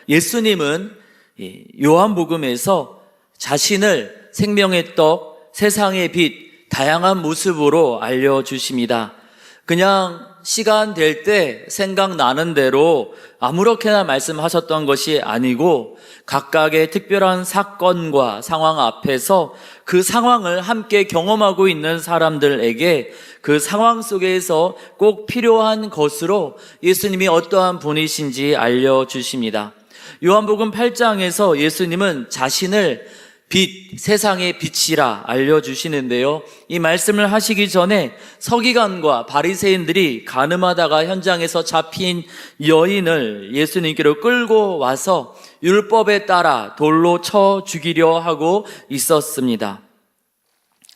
예수님은 요한복음에서 자신을 생명의 떡, 세상의 빛, 다양한 모습으로 알려주십니다. 그냥 시간 될 때 생각나는 대로 아무렇게나 말씀하셨던 것이 아니고 각각의 특별한 사건과 상황 앞에서 그 상황을 함께 경험하고 있는 사람들에게 그 상황 속에서 꼭 필요한 것으로 예수님이 어떠한 분이신지 알려주십니다. 요한복음 8장에서 예수님은 자신을 빛, 세상의 빛이라 알려주시는데요. 이 말씀을 하시기 전에 서기관과 바리새인들이 간음하다가 현장에서 잡힌 여인을 예수님께로 끌고 와서 율법에 따라 돌로 쳐 죽이려 하고 있었습니다.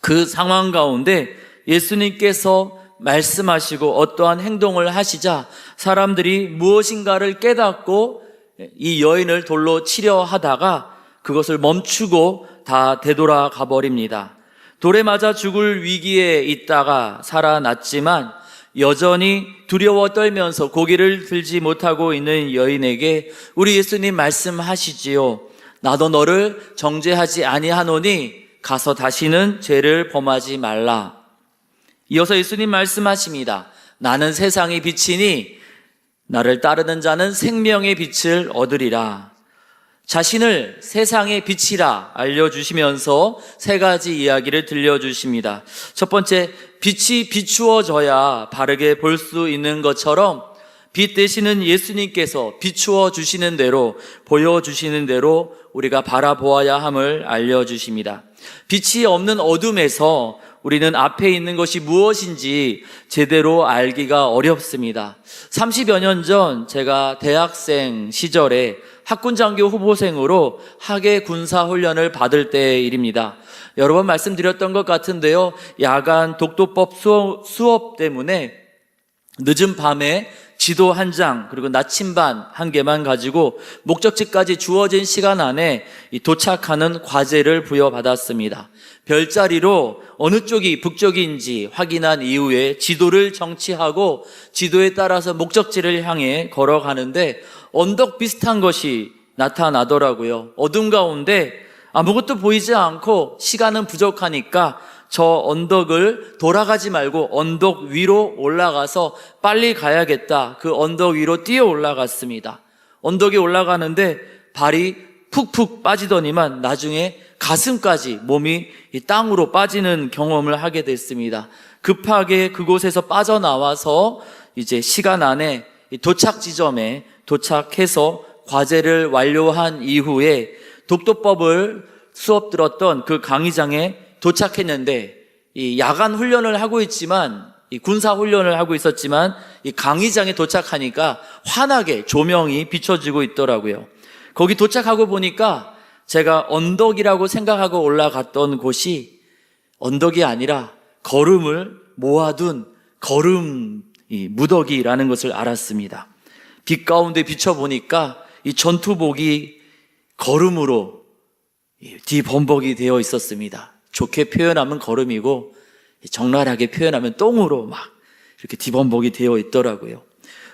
그 상황 가운데 예수님께서 말씀하시고 어떠한 행동을 하시자 사람들이 무엇인가를 깨닫고 이 여인을 돌로 치려 하다가 그것을 멈추고 다 되돌아가 버립니다. 돌에 맞아 죽을 위기에 있다가 살아났지만 여전히 두려워 떨면서 고개를 들지 못하고 있는 여인에게 우리 예수님 말씀하시지요. 나도 너를 정죄하지 아니하노니 가서 다시는 죄를 범하지 말라. 이어서 예수님 말씀하십니다. 나는 세상의 빛이니 나를 따르는 자는 생명의 빛을 얻으리라. 자신을 세상의 빛이라 알려주시면서 세 가지 이야기를 들려주십니다. 첫 번째, 빛이 비추어져야 바르게 볼 수 있는 것처럼 빛 되시는 예수님께서 비추어 주시는 대로, 보여주시는 대로 우리가 바라보아야 함을 알려주십니다. 빛이 없는 어둠에서 우리는 앞에 있는 것이 무엇인지 제대로 알기가 어렵습니다. 30여 년 전 제가 대학생 시절에 학군장교 후보생으로 학예 군사훈련을 받을 때의 일입니다. 여러 번 말씀드렸던 것 같은데요. 야간 독도법 수업 때문에 늦은 밤에 지도 한 장 그리고 나침반 한 개만 가지고 목적지까지 주어진 시간 안에 도착하는 과제를 부여받았습니다. 별자리로 어느 쪽이 북쪽인지 확인한 이후에 지도를 정치하고 지도에 따라서 목적지를 향해 걸어가는데 언덕 비슷한 것이 나타나더라고요. 어둠 가운데 아무것도 보이지 않고 시간은 부족하니까 저 언덕을 돌아가지 말고 언덕 위로 올라가서 빨리 가야겠다. 그 언덕 위로 뛰어 올라갔습니다. 언덕에 올라가는데 발이 푹푹 빠지더니만 나중에 가슴까지 몸이 땅으로 빠지는 경험을 하게 됐습니다. 급하게 그곳에서 빠져나와서 이제 시간 안에 도착 지점에 도착해서 과제를 완료한 이후에 독도법을 수업 들었던 그 강의장에 도착했는데 이 야간 훈련을 하고 있지만 이 군사 훈련을 하고 있었지만 이 강의장에 도착하니까 환하게 조명이 비춰지고 있더라고요. 거기 도착하고 보니까 제가 언덕이라고 생각하고 올라갔던 곳이 언덕이 아니라 걸음을 모아둔 걸음 무더기라는 것을 알았습니다. 빛 가운데 비춰보니까 이 전투복이 걸음으로 뒤범벅이 되어 있었습니다. 좋게 표현하면 걸음이고 적나라하게 표현하면 똥으로 막 이렇게 뒤범벅이 되어 있더라고요.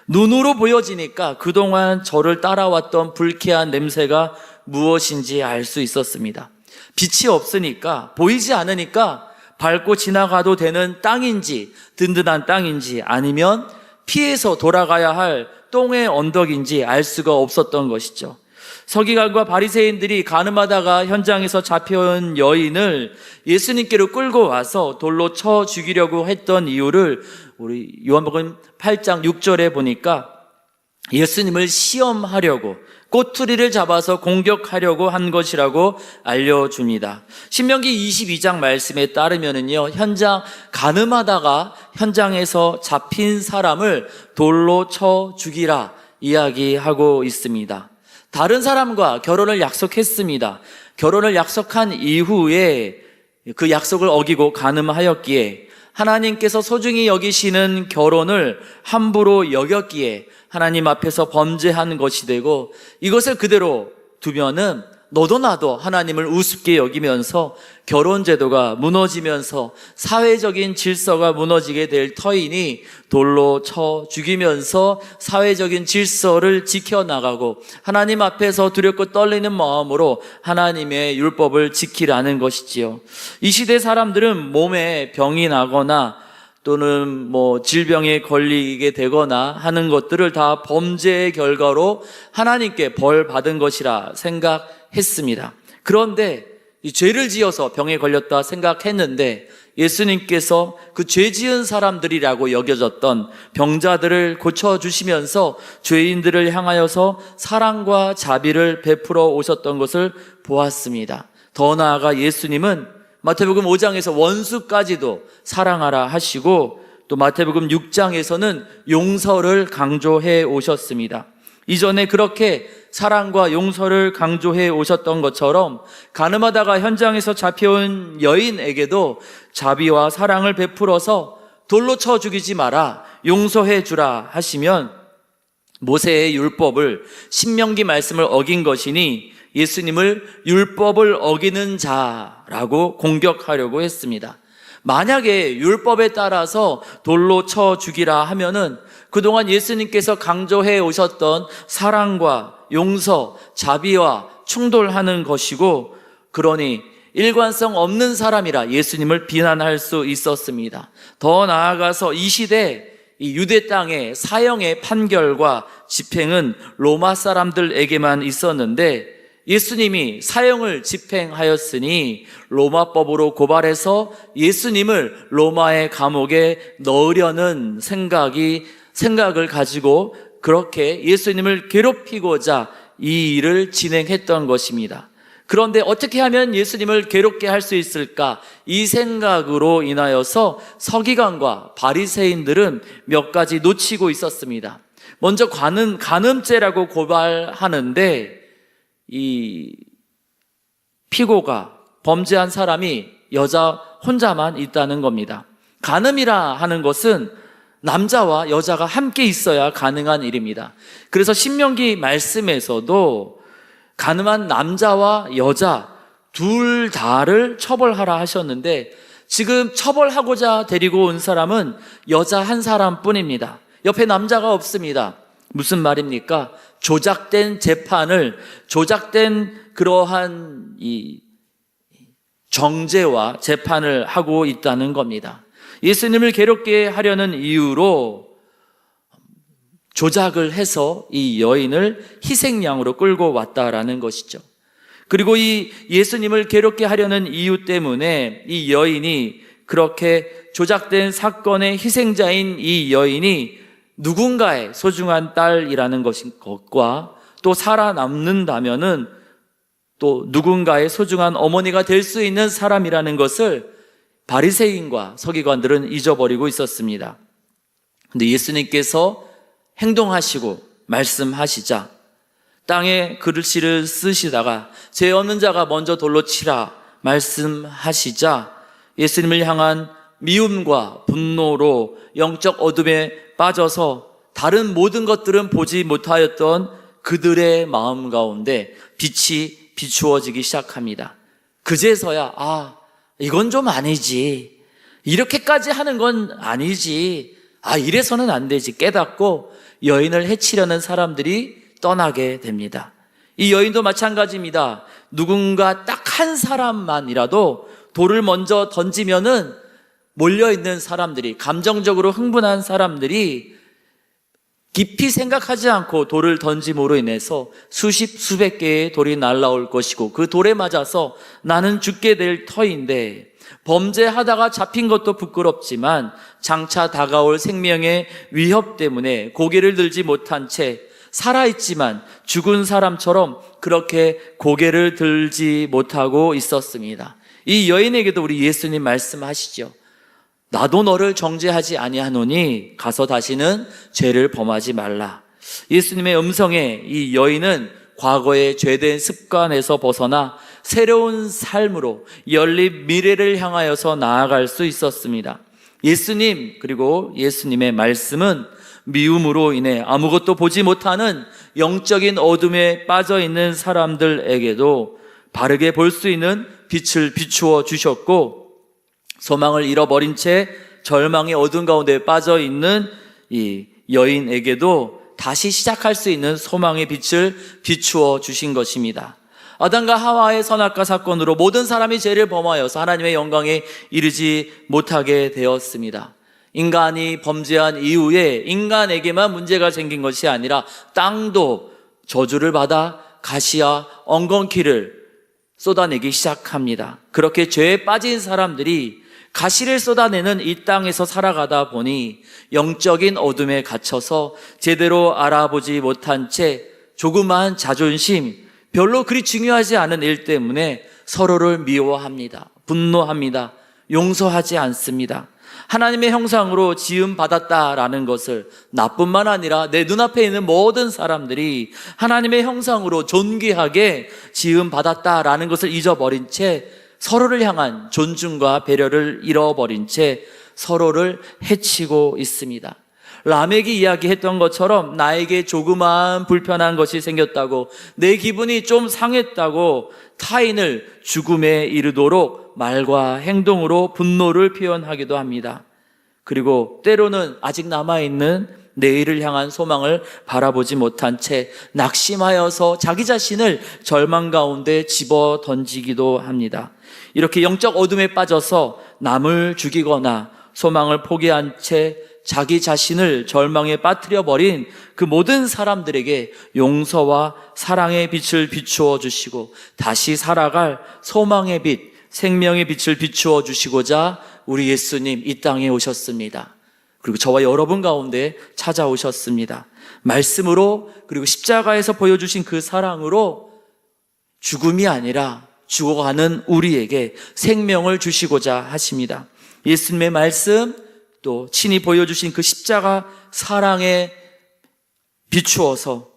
눈으로 보여지니까 그동안 저를 따라왔던 불쾌한 냄새가 무엇인지 알 수 있었습니다. 빛이 없으니까, 보이지 않으니까 밟고 지나가도 되는 땅인지 든든한 땅인지 아니면 피해서 돌아가야 할 똥의 언덕인지 알 수가 없었던 것이죠. 서기관과 바리새인들이 간음하다가 현장에서 잡혀온 여인을 예수님께로 끌고 와서 돌로 쳐 죽이려고 했던 이유를 우리 요한복음 8장 6절에 보니까 예수님을 시험하려고 꼬투리를 잡아서 공격하려고 한 것이라고 알려줍니다. 신명기 22장 말씀에 따르면은요, 간음하다가 현장에서 잡힌 사람을 돌로 쳐 죽이라 이야기하고 있습니다. 다른 사람과 결혼을 약속했습니다. 결혼을 약속한 이후에 그 약속을 어기고 간음하였기에 하나님께서 소중히 여기시는 결혼을 함부로 여겼기에 하나님 앞에서 범죄한 것이 되고 이것을 그대로 두면은 너도 나도 하나님을 우습게 여기면서 결혼제도가 무너지면서 사회적인 질서가 무너지게 될 터이니 돌로 쳐 죽이면서 사회적인 질서를 지켜나가고 하나님 앞에서 두렵고 떨리는 마음으로 하나님의 율법을 지키라는 것이지요. 이 시대 사람들은 몸에 병이 나거나 또는 질병에 걸리게 되거나 하는 것들을 다 범죄의 결과로 하나님께 벌 받은 것이라 생각했습니다. 그런데 이 죄를 지어서 병에 걸렸다 생각했는데 예수님께서 그 죄 지은 사람들이라고 여겨졌던 병자들을 고쳐주시면서 죄인들을 향하여서 사랑과 자비를 베풀어 오셨던 것을 보았습니다. 더 나아가 예수님은 마태복음 5장에서 원수까지도 사랑하라 하시고 또 마태복음 6장에서는 용서를 강조해 오셨습니다. 이전에 그렇게 사랑과 용서를 강조해 오셨던 것처럼 가늠하다가 현장에서 잡혀온 여인에게도 자비와 사랑을 베풀어서 돌로 쳐 죽이지 마라, 용서해 주라 하시면 모세의 율법을 신명기 말씀을 어긴 것이니 예수님을 율법을 어기는 자라고 공격하려고 했습니다. 만약에 율법에 따라서 돌로 쳐 죽이라 하면은 그동안 예수님께서 강조해 오셨던 사랑과 용서, 자비와 충돌하는 것이고, 그러니 일관성 없는 사람이라 예수님을 비난할 수 있었습니다. 더 나아가서 이 시대 이 유대 땅의 사형의 판결과 집행은 로마 사람들에게만 있었는데 예수님이 사형을 집행하였으니 로마법으로 고발해서 예수님을 로마의 감옥에 넣으려는 생각을 가지고 그렇게 예수님을 괴롭히고자 이 일을 진행했던 것입니다. 그런데 어떻게 하면 예수님을 괴롭게 할 수 있을까? 이 생각으로 인하여서 서기관과 바리새인들은 몇 가지 놓치고 있었습니다. 먼저 간음죄라고 고발하는데 이 피고가 범죄한 사람이 여자 혼자만 있다는 겁니다. 간음이라 하는 것은 남자와 여자가 함께 있어야 가능한 일입니다. 그래서 신명기 말씀에서도 간음한 남자와 여자 둘 다를 처벌하라 하셨는데 지금 처벌하고자 데리고 온 사람은 여자 한 사람뿐입니다. 옆에 남자가 없습니다. 무슨 말입니까? 조작된 재판을, 조작된 그러한 이 정죄와 재판을 하고 있다는 겁니다. 예수님을 괴롭게 하려는 이유로 조작을 해서 이 여인을 희생양으로 끌고 왔다라는 것이죠. 그리고 이 예수님을 괴롭게 하려는 이유 때문에 이 여인이 그렇게 조작된 사건의 희생자인 이 여인이 누군가의 소중한 딸이라는 것과 또 살아남는다면은 또 누군가의 소중한 어머니가 될 수 있는 사람이라는 것을 바리새인과 서기관들은 잊어버리고 있었습니다. 근데 예수님께서 행동하시고 말씀하시자 땅에 글씨를 쓰시다가 죄 없는 자가 먼저 돌로 치라 말씀하시자 예수님을 향한 미움과 분노로 영적 어둠에 빠져서 다른 모든 것들은 보지 못하였던 그들의 마음 가운데 빛이 비추어지기 시작합니다. 그제서야 이건 좀 아니지, 이렇게까지 하는 건 아니지, 이래서는 안 되지 깨닫고 여인을 해치려는 사람들이 떠나게 됩니다. 이 여인도 마찬가지입니다. 누군가 딱 한 사람만이라도 돌을 먼저 던지면은 몰려있는 사람들이, 감정적으로 흥분한 사람들이 깊이 생각하지 않고 돌을 던짐으로 인해서 수십 수백 개의 돌이 날아올 것이고 그 돌에 맞아서 나는 죽게 될 터인데, 범죄하다가 잡힌 것도 부끄럽지만 장차 다가올 생명의 위협 때문에 고개를 들지 못한 채 살아있지만 죽은 사람처럼 그렇게 고개를 들지 못하고 있었습니다. 이 여인에게도 우리 예수님 말씀하시죠. 나도 너를 정죄하지 아니하노니 가서 다시는 죄를 범하지 말라. 예수님의 음성에 이 여인은 과거의 죄된 습관에서 벗어나 새로운 삶으로 열린 미래를 향하여서 나아갈 수 있었습니다. 예수님, 그리고 예수님의 말씀은 미움으로 인해 아무것도 보지 못하는 영적인 어둠에 빠져 있는 사람들에게도 바르게 볼 수 있는 빛을 비추어 주셨고, 소망을 잃어버린 채 절망의 어둠 가운데 빠져 있는 이 여인에게도 다시 시작할 수 있는 소망의 빛을 비추어 주신 것입니다. 아담과 하와의 선악과 사건으로 모든 사람이 죄를 범하여서 하나님의 영광에 이르지 못하게 되었습니다. 인간이 범죄한 이후에 인간에게만 문제가 생긴 것이 아니라 땅도 저주를 받아 가시와 엉겅퀴를 쏟아내기 시작합니다. 그렇게 죄에 빠진 사람들이 가시를 쏟아내는 이 땅에서 살아가다 보니 영적인 어둠에 갇혀서 제대로 알아보지 못한 채 조그마한 자존심, 별로 그리 중요하지 않은 일 때문에 서로를 미워합니다. 분노합니다. 용서하지 않습니다. 하나님의 형상으로 지음받았다라는 것을, 나뿐만 아니라 내 눈앞에 있는 모든 사람들이 하나님의 형상으로 존귀하게 지음받았다라는 것을 잊어버린 채 서로를 향한 존중과 배려를 잃어버린 채 서로를 해치고 있습니다. 라멕이 이야기했던 것처럼 나에게 조그마한 불편한 것이 생겼다고, 내 기분이 좀 상했다고 타인을 죽음에 이르도록 말과 행동으로 분노를 표현하기도 합니다. 그리고 때로는 아직 남아있는 내일을 향한 소망을 바라보지 못한 채 낙심하여서 자기 자신을 절망 가운데 집어 던지기도 합니다. 이렇게 영적 어둠에 빠져서 남을 죽이거나 소망을 포기한 채 자기 자신을 절망에 빠뜨려 버린 그 모든 사람들에게 용서와 사랑의 빛을 비추어 주시고 다시 살아갈 소망의 빛, 생명의 빛을 비추어 주시고자 우리 예수님 이 땅에 오셨습니다. 그리고 저와 여러분 가운데 찾아오셨습니다. 말씀으로, 그리고 십자가에서 보여주신 그 사랑으로 죽음이 아니라 죽어가는 우리에게 생명을 주시고자 하십니다. 예수님의 말씀, 또 친히 보여주신 그 십자가 사랑에 비추어서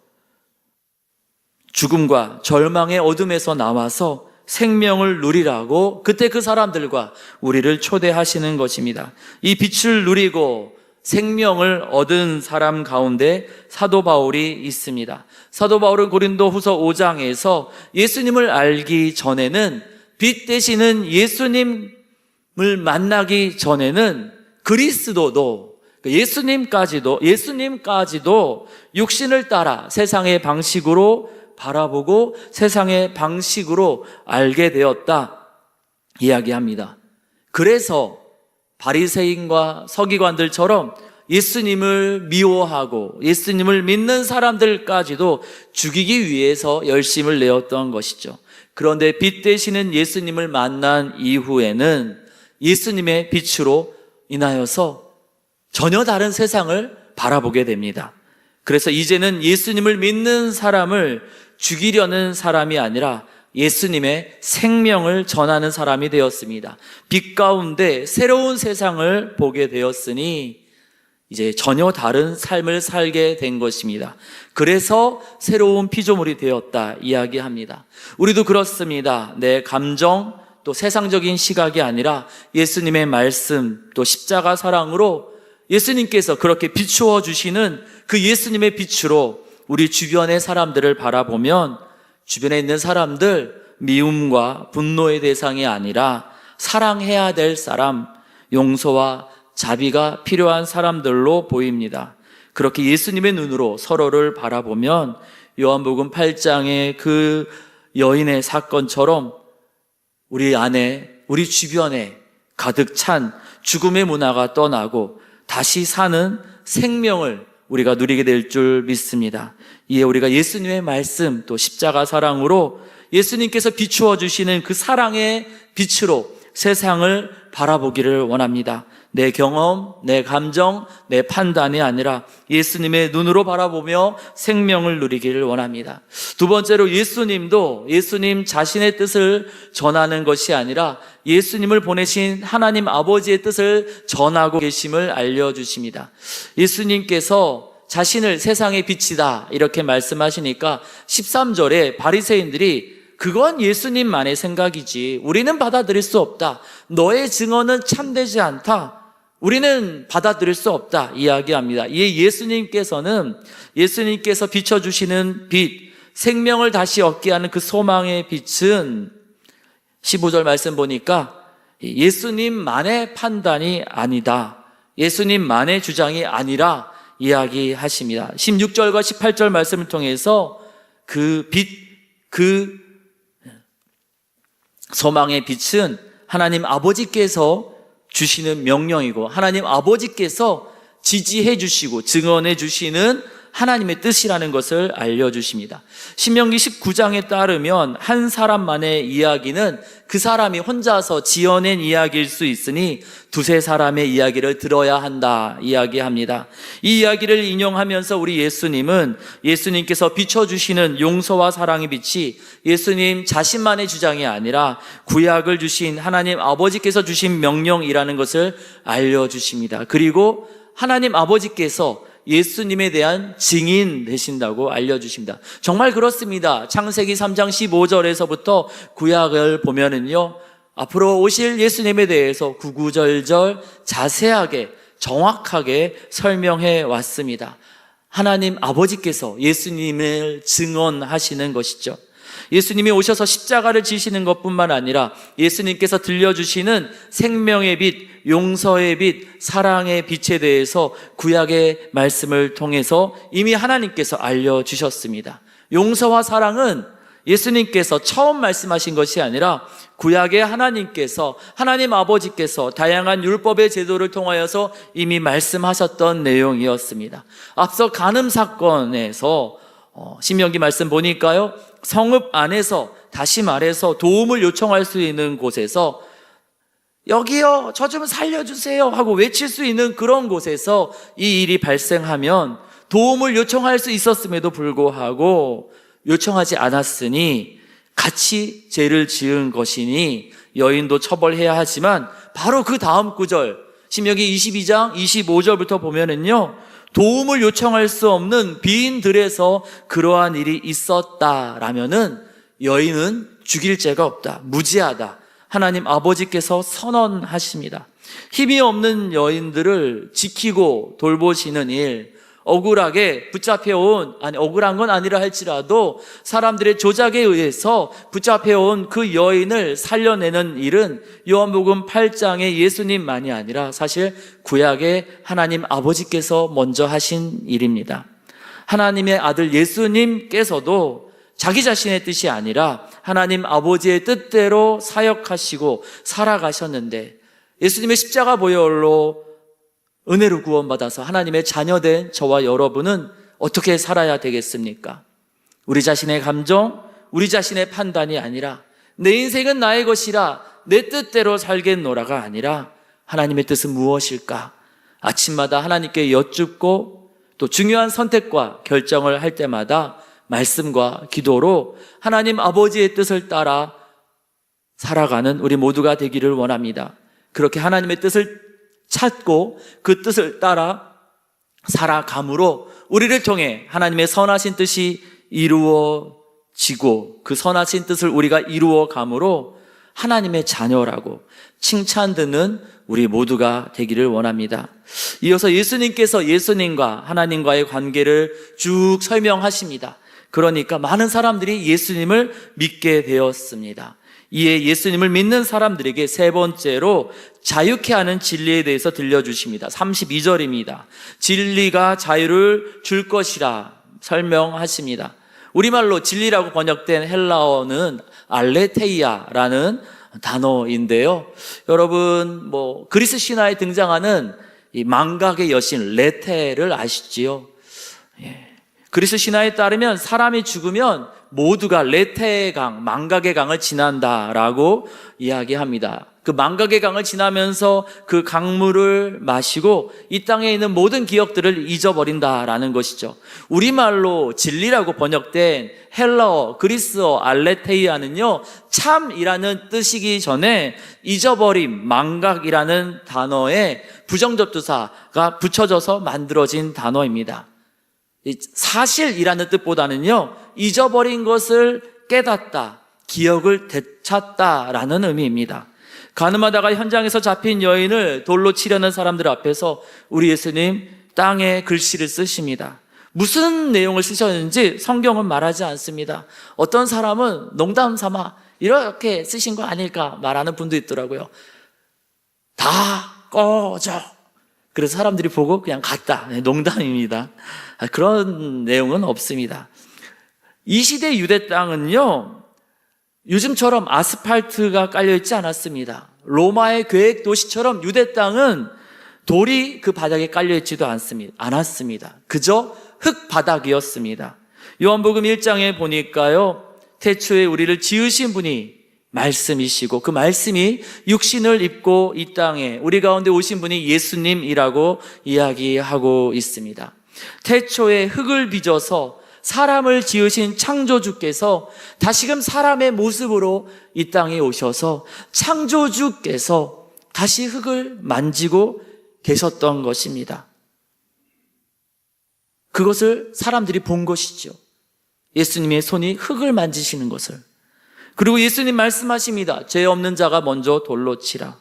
죽음과 절망의 어둠에서 나와서 생명을 누리라고 그때 그 사람들과 우리를 초대하시는 것입니다. 이 빛을 누리고 생명을 얻은 사람 가운데 사도 바울이 있습니다. 사도 바울은 고린도 후서 5장에서 예수님을 알기 전에는, 빛 되시는 예수님을 만나기 전에는 그리스도도, 예수님까지도 육신을 따라 세상의 방식으로 바라보고 세상의 방식으로 알게 되었다 이야기합니다. 그래서 바리새인과 서기관들처럼 예수님을 미워하고 예수님을 믿는 사람들까지도 죽이기 위해서 열심을 내었던 것이죠. 그런데 빛 되시는 예수님을 만난 이후에는 예수님의 빛으로 인하여서 전혀 다른 세상을 바라보게 됩니다. 그래서 이제는 예수님을 믿는 사람을 죽이려는 사람이 아니라 예수님의 생명을 전하는 사람이 되었습니다. 빛 가운데 새로운 세상을 보게 되었으니 이제 전혀 다른 삶을 살게 된 것입니다. 그래서 새로운 피조물이 되었다 이야기합니다. 우리도 그렇습니다. 내 감정, 또 세상적인 시각이 아니라 예수님의 말씀, 또 십자가 사랑으로 예수님께서 그렇게 비추어 주시는 그 예수님의 빛으로 우리 주변의 사람들을 바라보면 주변에 있는 사람들, 미움과 분노의 대상이 아니라 사랑해야 될 사람, 용서와 자비가 필요한 사람들로 보입니다. 그렇게 예수님의 눈으로 서로를 바라보면 요한복음 8장의 그 여인의 사건처럼 우리 안에, 우리 주변에 가득 찬 죽음의 문화가 떠나고 다시 사는 생명을 우리가 누리게 될 줄 믿습니다. 이에 우리가 예수님의 말씀, 또 십자가 사랑으로 예수님께서 비추어 주시는 그 사랑의 빛으로 세상을 바라보기를 원합니다. 내 경험, 내 감정, 내 판단이 아니라 예수님의 눈으로 바라보며 생명을 누리기를 원합니다. 두 번째로 예수님도 예수님 자신의 뜻을 전하는 것이 아니라 예수님을 보내신 하나님 아버지의 뜻을 전하고 계심을 알려주십니다. 예수님께서 자신을 세상의 빛이다 이렇게 말씀하시니까 13절에 바리새인들이 그건 예수님만의 생각이지 우리는 받아들일 수 없다. 너의 증언은 참되지 않다. 우리는 받아들일 수 없다 이야기합니다. 이에 예수님께서 비춰주시는 빛, 생명을 다시 얻게 하는 그 소망의 빛은 15절 말씀 보니까 예수님만의 판단이 아니다, 예수님만의 주장이 아니라 이야기하십니다. 16절과 18절 말씀을 통해서 그 빛, 그 소망의 빛은 하나님 아버지께서 주시는 명령이고 하나님 아버지께서 지지해 주시고 증언해 주시는 하나님의 뜻이라는 것을 알려주십니다. 신명기 19장에 따르면 한 사람만의 이야기는 그 사람이 혼자서 지어낸 이야기일 수 있으니 두세 사람의 이야기를 들어야 한다 이야기합니다. 이 이야기를 인용하면서 우리 예수님은 예수님께서 비춰주시는 용서와 사랑의 빛이 예수님 자신만의 주장이 아니라 구약을 주신 하나님 아버지께서 주신 명령이라는 것을 알려주십니다. 그리고 하나님 아버지께서 예수님에 대한 증인 되신다고 알려주십니다. 정말 그렇습니다. 창세기 3장 15절에서부터 구약을 보면은요, 앞으로 오실 예수님에 대해서 구구절절 자세하게 정확하게 설명해 왔습니다. 하나님 아버지께서 예수님을 증언하시는 것이죠. 예수님이 오셔서 십자가를 지시는 것뿐만 아니라 예수님께서 들려주시는 생명의 빛, 용서의 빛, 사랑의 빛에 대해서 구약의 말씀을 통해서 이미 하나님께서 알려주셨습니다. 용서와 사랑은 예수님께서 처음 말씀하신 것이 아니라 구약의 하나님께서, 하나님 아버지께서 다양한 율법의 제도를 통하여서 이미 말씀하셨던 내용이었습니다. 앞서 간음 사건에서 신명기 말씀 보니까요, 성읍 안에서, 다시 말해서 도움을 요청할 수 있는 곳에서 여기요, 저 좀 살려주세요 하고 외칠 수 있는 그런 곳에서 이 일이 발생하면 도움을 요청할 수 있었음에도 불구하고 요청하지 않았으니 같이 죄를 지은 것이니 여인도 처벌해야 하지만 바로 그 다음 구절 신명기 22장 25절부터 보면은요, 도움을 요청할 수 없는 빈들에서 그러한 일이 있었다라면은 여인은 죽일 죄가 없다, 무죄하다, 하나님 아버지께서 선언하십니다. 힘이 없는 여인들을 지키고 돌보시는 일, 억울하게 붙잡혀온, 억울한 건 아니라 할지라도 사람들의 조작에 의해서 붙잡혀온 그 여인을 살려내는 일은 요한복음 8장의 예수님만이 아니라 사실 구약의 하나님 아버지께서 먼저 하신 일입니다. 하나님의 아들 예수님께서도 자기 자신의 뜻이 아니라 하나님 아버지의 뜻대로 사역하시고 살아가셨는데, 예수님의 십자가 보혈로 은혜로 구원받아서 하나님의 자녀된 저와 여러분은 어떻게 살아야 되겠습니까? 우리 자신의 감정, 우리 자신의 판단이 아니라 내 인생은 나의 것이라 내 뜻대로 살겠노라가 아니라 하나님의 뜻은 무엇일까? 아침마다 하나님께 여쭙고 또 중요한 선택과 결정을 할 때마다 말씀과 기도로 하나님 아버지의 뜻을 따라 살아가는 우리 모두가 되기를 원합니다. 그렇게 하나님의 뜻을 찾고 그 뜻을 따라 살아감으로 우리를 통해 하나님의 선하신 뜻이 이루어지고 그 선하신 뜻을 우리가 이루어감으로 하나님의 자녀라고 칭찬 듣는 우리 모두가 되기를 원합니다. 이어서 예수님께서 예수님과 하나님과의 관계를 쭉 설명하십니다. 그러니까 많은 사람들이 예수님을 믿게 되었습니다. 이에 예수님을 믿는 사람들에게 세 번째로 자유케 하는 진리에 대해서 들려주십니다. 32절입니다. 진리가 자유를 줄 것이라 설명하십니다. 우리말로 진리라고 번역된 헬라어는 알레테이아라는 단어인데요. 여러분, 그리스 신화에 등장하는 이 망각의 여신 레테를 아시지요? 그리스 신화에 따르면 사람이 죽으면 모두가 레테의 강, 망각의 강을 지난다라고 이야기합니다. 그 망각의 강을 지나면서 그 강물을 마시고 이 땅에 있는 모든 기억들을 잊어버린다라는 것이죠. 우리말로 진리라고 번역된 헬라어, 그리스어 알레테이아는요, 참이라는 뜻이기 전에 잊어버림, 망각이라는 단어에 부정접두사가 붙여져서 만들어진 단어입니다. 사실이라는 뜻보다는요, 잊어버린 것을 깨닫다, 기억을 되찾다라는 의미입니다. 가늠하다가 현장에서 잡힌 여인을 돌로 치려는 사람들 앞에서 우리 예수님 땅에 글씨를 쓰십니다. 무슨 내용을 쓰셨는지 성경은 말하지 않습니다. 어떤 사람은 농담 삼아 이렇게 쓰신 거 아닐까 말하는 분도 있더라고요. 다 꺼져. 그래서 사람들이 보고 그냥 갔다. 농담입니다. 그런 내용은 없습니다. 이 시대 유대 땅은요, 요즘처럼 아스팔트가 깔려있지 않았습니다. 로마의 계획 도시처럼 유대 땅은 돌이 그 바닥에 깔려있지도 않았습니다. 그저 흙바닥이었습니다. 요한복음 1장에 보니까요, 태초에 우리를 지으신 분이 말씀이시고 그 말씀이 육신을 입고 이 땅에 우리 가운데 오신 분이 예수님이라고 이야기하고 있습니다. 태초에 흙을 빚어서 사람을 지으신 창조주께서 다시금 사람의 모습으로 이 땅에 오셔서 창조주께서 다시 흙을 만지고 계셨던 것입니다. 그것을 사람들이 본 것이죠. 예수님의 손이 흙을 만지시는 것을. 그리고 예수님 말씀하십니다. 죄 없는 자가 먼저 돌로 치라.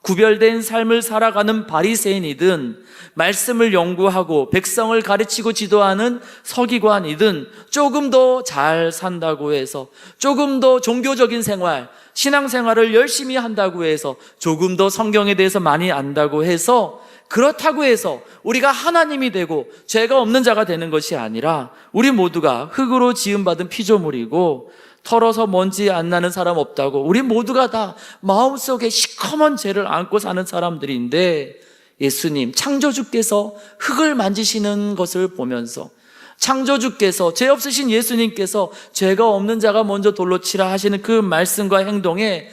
구별된 삶을 살아가는 바리새인이든 말씀을 연구하고 백성을 가르치고 지도하는 서기관이든 조금 더 잘 산다고 해서, 조금 더 종교적인 생활, 신앙생활을 열심히 한다고 해서, 조금 더 성경에 대해서 많이 안다고 해서, 그렇다고 해서 우리가 하나님이 되고 죄가 없는 자가 되는 것이 아니라 우리 모두가 흙으로 지음받은 피조물이고 털어서 먼지 안 나는 사람 없다고, 우리 모두가 다 마음속에 시커먼 죄를 안고 사는 사람들인데, 예수님 창조주께서 흙을 만지시는 것을 보면서, 창조주께서, 죄 없으신 예수님께서 죄가 없는 자가 먼저 돌로 치라 하시는 그 말씀과 행동에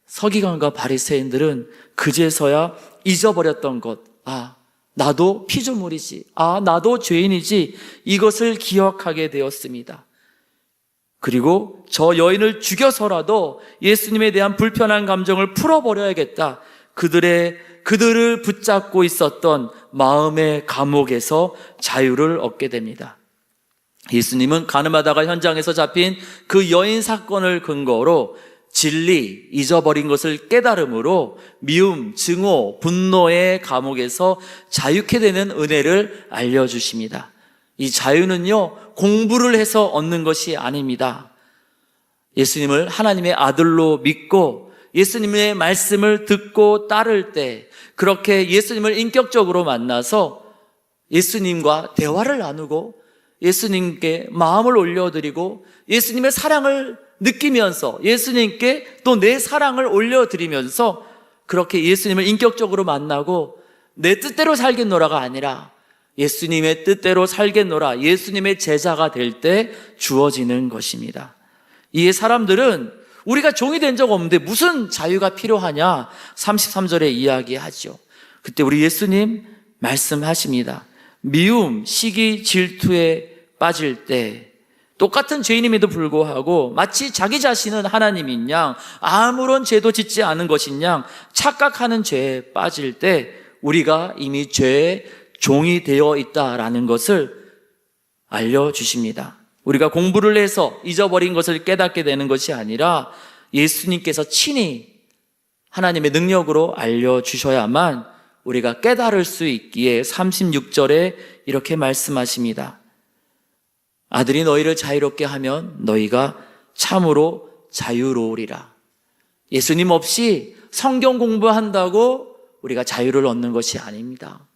서기관과 바리새인들은 그제서야 잊어버렸던 것, 나도 피조물이지, 나도 죄인이지, 이것을 기억하게 되었습니다. 그리고 저 여인을 죽여서라도 예수님에 대한 불편한 감정을 풀어버려야겠다. 그들을 붙잡고 있었던 마음의 감옥에서 자유를 얻게 됩니다. 예수님은 가늠하다가 현장에서 잡힌 그 여인 사건을 근거로 진리, 잊어버린 것을 깨달음으로 미움, 증오, 분노의 감옥에서 자유케 되는 은혜를 알려주십니다. 이 자유는요, 공부를 해서 얻는 것이 아닙니다. 예수님을 하나님의 아들로 믿고 예수님의 말씀을 듣고 따를 때, 그렇게 예수님을 인격적으로 만나서 예수님과 대화를 나누고 예수님께 마음을 올려드리고 예수님의 사랑을 느끼면서 예수님께 또 내 사랑을 올려드리면서 그렇게 예수님을 인격적으로 만나고 내 뜻대로 살겠노라가 아니라 예수님의 뜻대로 살겠노라, 예수님의 제자가 될 때 주어지는 것입니다. 이 사람들은 우리가 종이 된 적 없는데 무슨 자유가 필요하냐 33절에 이야기하죠. 그때 우리 예수님 말씀하십니다. 미움, 시기, 질투에 빠질 때 똑같은 죄인임에도 불구하고 마치 자기 자신은 하나님인 양, 아무런 죄도 짓지 않은 것인 양 착각하는 죄에 빠질 때 우리가 이미 죄의 종이 되어 있다라는 것을 알려주십니다. 우리가 공부를 해서 잊어버린 것을 깨닫게 되는 것이 아니라 예수님께서 친히 하나님의 능력으로 알려주셔야만 우리가 깨달을 수 있기에 36절에 이렇게 말씀하십니다. 아들이 너희를 자유롭게 하면 너희가 참으로 자유로우리라. 예수님 없이 성경 공부한다고 우리가 자유를 얻는 것이 아닙니다.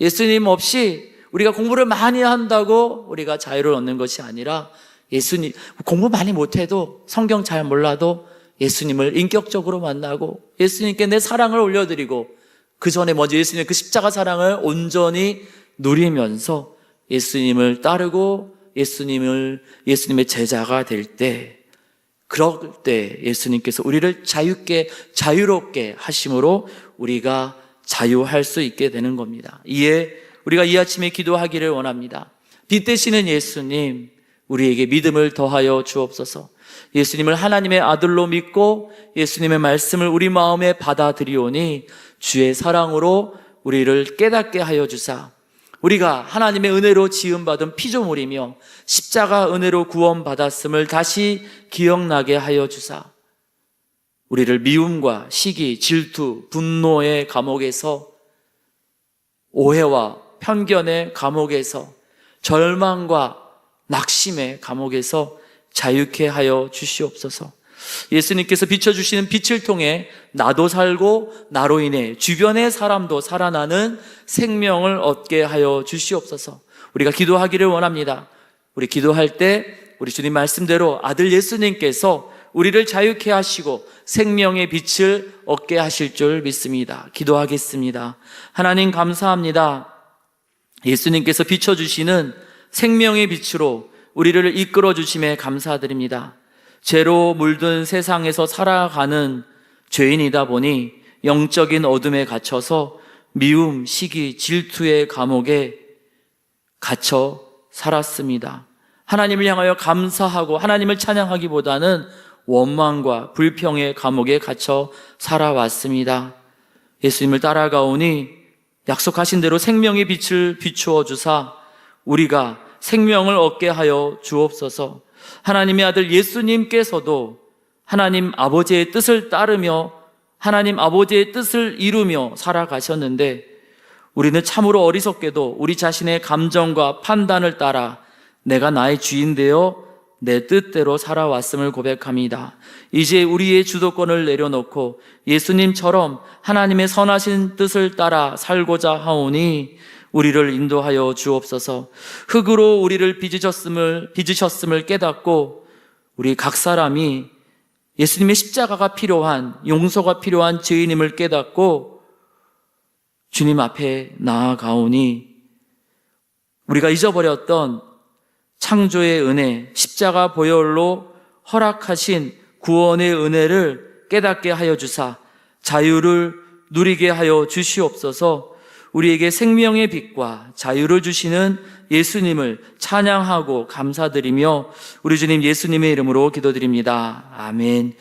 예수님 없이 우리가 공부를 많이 한다고 우리가 자유를 얻는 것이 아니라 예수님, 공부 많이 못해도 성경 잘 몰라도 예수님을 인격적으로 만나고 예수님께 내 사랑을 올려드리고 그 전에 먼저 예수님의 그 십자가 사랑을 온전히 누리면서 예수님을 따르고 예수님의 제자가 될 때, 그럴 때 예수님께서 우리를 자유롭게 하심으로 우리가 자유할 수 있게 되는 겁니다. 이에 우리가 이 아침에 기도하기를 원합니다. 빛 되시는 예수님, 우리에게 믿음을 더하여 주옵소서. 예수님을 하나님의 아들로 믿고 예수님의 말씀을 우리 마음에 받아들이오니 주의 사랑으로 우리를 깨닫게 하여 주사, 우리가 하나님의 은혜로 지음받은 피조물이며 십자가 은혜로 구원받았음을 다시 기억나게 하여 주사, 우리를 미움과 시기, 질투, 분노의 감옥에서 오해와 편견의 감옥에서, 절망과 낙심의 감옥에서 자유케 하여 주시옵소서. 예수님께서 비춰주시는 빛을 통해 나도 살고 나로 인해 주변의 사람도 살아나는 생명을 얻게 하여 주시옵소서. 우리가 기도하기를 원합니다. 우리 기도할 때 우리 주님 말씀대로 아들 예수님께서 우리를 자유케 하시고 생명의 빛을 얻게 하실 줄 믿습니다. 기도하겠습니다. 하나님 감사합니다. 예수님께서 비춰주시는 생명의 빛으로 우리를 이끌어 주심에 감사드립니다. 죄로 물든 세상에서 살아가는 죄인이다 보니 영적인 어둠에 갇혀서 미움, 시기, 질투의 감옥에 갇혀 살았습니다. 하나님을 향하여 감사하고 하나님을 찬양하기보다는 원망과 불평의 감옥에 갇혀 살아왔습니다. 예수님을 따라가오니 약속하신 대로 생명의 빛을 비추어 주사 우리가 생명을 얻게 하여 주옵소서. 하나님의 아들 예수님께서도 하나님 아버지의 뜻을 따르며 하나님 아버지의 뜻을 이루며 살아가셨는데 우리는 참으로 어리석게도 우리 자신의 감정과 판단을 따라 내가 나의 주인 되어 내 뜻대로 살아왔음을 고백합니다. 이제 우리의 주도권을 내려놓고 예수님처럼 하나님의 선하신 뜻을 따라 살고자 하오니 우리를 인도하여 주옵소서. 흙으로 우리를 빚으셨음을 깨닫고 우리 각 사람이 예수님의 십자가가 필요한, 용서가 필요한 죄인임을 깨닫고 주님 앞에 나아가오니 우리가 잊어버렸던 창조의 은혜, 십자가 보혈로 허락하신 구원의 은혜를 깨닫게 하여 주사 자유를 누리게 하여 주시옵소서. 우리에게 생명의 빛과 자유를 주시는 예수님을 찬양하고 감사드리며 우리 주님 예수님의 이름으로 기도드립니다. 아멘.